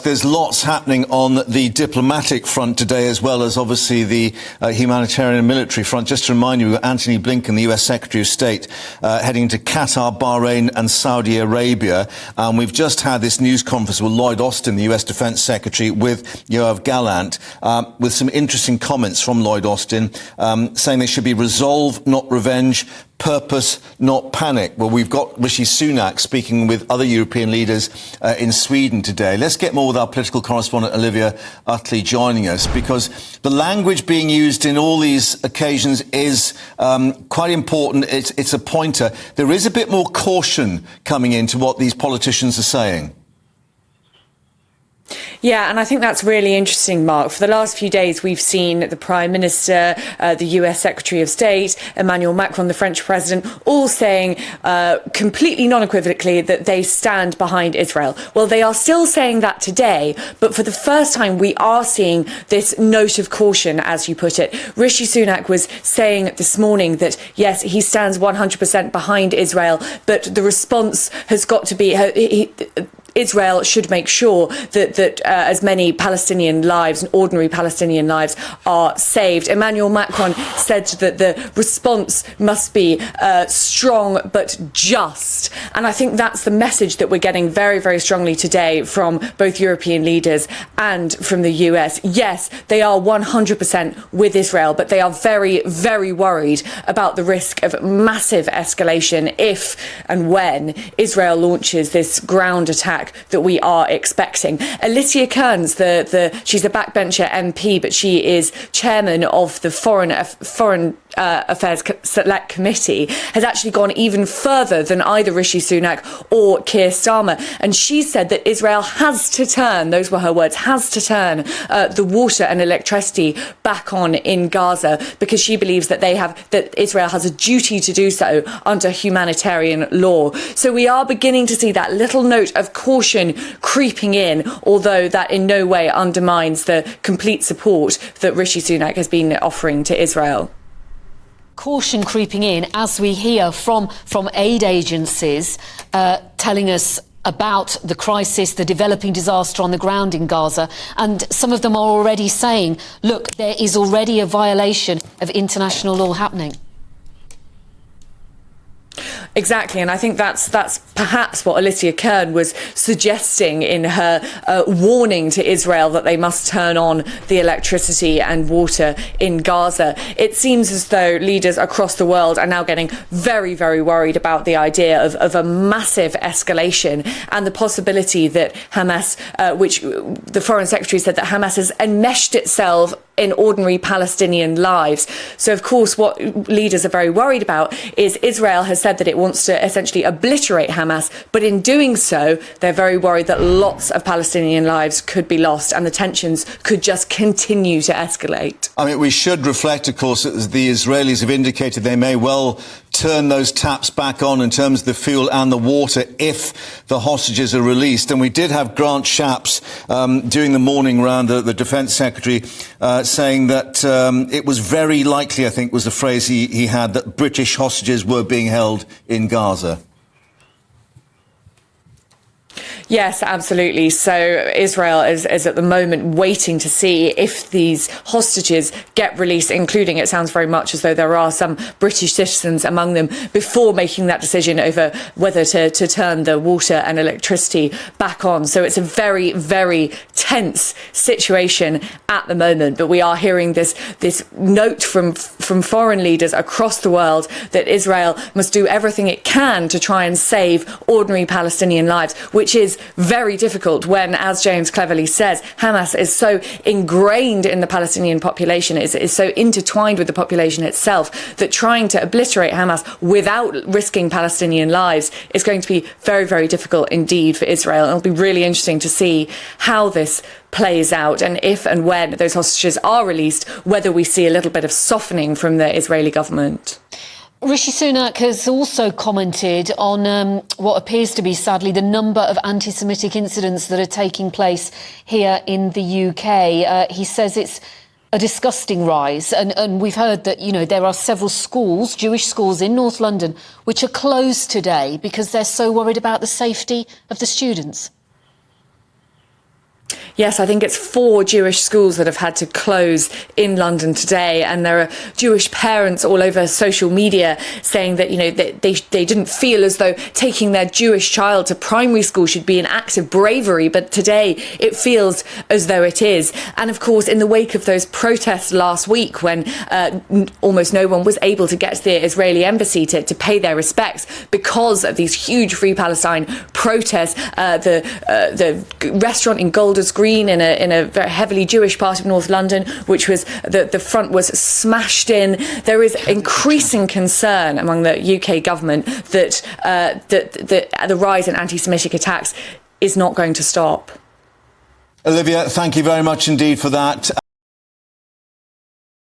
there's lots happening on the diplomatic front today, as well as obviously the humanitarian and military front. Just to remind you, Antony Blinken, the US Secretary of State, heading to Qatar, Bahrain and Saudi Arabia. We've just had this news conference with Lloyd Austin, the US Defence Secretary, with Yoav Gallant, with some interesting comments from Lloyd Austin, saying there should be resolve, not revenge, purpose, not panic. Well, we've got Rishi Sunak speaking with other European leaders in Sweden today. Let's get more with our political correspondent, Olivia Utley, joining us, because the language being used in all these occasions is quite important. It's a pointer. There is a bit more caution coming into what these politicians are saying. Yeah, and I think that's really interesting, Mark. For the last few days, we've seen the Prime Minister, the US Secretary of State, Emmanuel Macron, the French President, all saying completely non-equivocally that they stand behind Israel. Well, they are still saying that today, but for the first time, we are seeing this note of caution, as you put it. Rishi Sunak was saying this morning that, yes, he stands 100% behind Israel, but the response has got to be... Israel should make sure that as many Palestinian lives and ordinary Palestinian lives are saved. Emmanuel Macron said that the response must be strong but just. And I think that's the message that we're getting very, very strongly today from both European leaders and from the US. Yes, they are 100% with Israel, but they are very, very worried about the risk of massive escalation if and when Israel launches this ground attack that we are expecting. Alicia Kearns, she's a backbencher MP, but she is chairman of the Foreign Affairs Select Committee, has actually gone even further than either Rishi Sunak or Keir Starmer. And she said that Israel has to turn, those were her words, has to turn the water and electricity back on in Gaza, because she believes that Israel has a duty to do so under humanitarian law. So we are beginning to see that little note of caution creeping in, although that in no way undermines the complete support that Rishi Sunak has been offering to Israel. Caution creeping in as we hear from aid agencies telling us about the crisis, the developing disaster on the ground in Gaza. And some of them are already saying, look, there is already a violation of international law happening. Exactly, and I think that's perhaps what Alicia Kearns was suggesting in her warning to Israel that they must turn on the electricity and water in Gaza. It seems as though leaders across the world are now getting very, very worried about the idea of a massive escalation and the possibility that Hamas, which the Foreign Secretary said that Hamas has enmeshed itself in ordinary Palestinian lives. So, of course, what leaders are very worried about is Israel has said that it wants to essentially obliterate Hamas, but in doing so, they're very worried that lots of Palestinian lives could be lost and the tensions could just continue to escalate. I mean, we should reflect, of course, as the Israelis have indicated, they may well turn those taps back on in terms of the fuel and the water if the hostages are released. And we did have Grant Shapps during the morning round, the Defence Secretary, saying that it was very likely, I think was the phrase he had, that British hostages were being held in Gaza. Yes, absolutely. So Israel is at the moment waiting to see if these hostages get released, including, it sounds very much as though there are some British citizens among them, before making that decision over whether to turn the water and electricity back on. So it's a very, very tense situation at the moment. But we are hearing this note from foreign leaders across the world that Israel must do everything it can to try and save ordinary Palestinian lives, which is very difficult when, as James cleverly says, Hamas is so ingrained in the Palestinian population, is so intertwined with the population itself, that trying to obliterate Hamas without risking Palestinian lives is going to be very, very difficult indeed for Israel. It'll be really interesting to see how this plays out, and if and when those hostages are released, whether we see a little bit of softening from the Israeli government. Rishi Sunak has also commented on what appears to be, sadly, the number of anti-Semitic incidents that are taking place here in the UK. He says it's a disgusting rise. And we've heard that, there are several schools, Jewish schools in North London, which are closed today because they're so worried about the safety of the students. Yes, I think it's 4 Jewish schools that have had to close in London today, and there are Jewish parents all over social media saying that, they didn't feel as though taking their Jewish child to primary school should be an act of bravery, but today it feels as though it is. And of course, in the wake of those protests last week, when almost no one was able to get to the Israeli embassy to pay their respects because of these huge Free Palestine protests, the restaurant in Golders Green in a very heavily Jewish part of North London, which was the front was smashed in. There is increasing concern among the UK government that the rise in anti-Semitic attacks is not going to stop. Olivia, thank you very much indeed for that.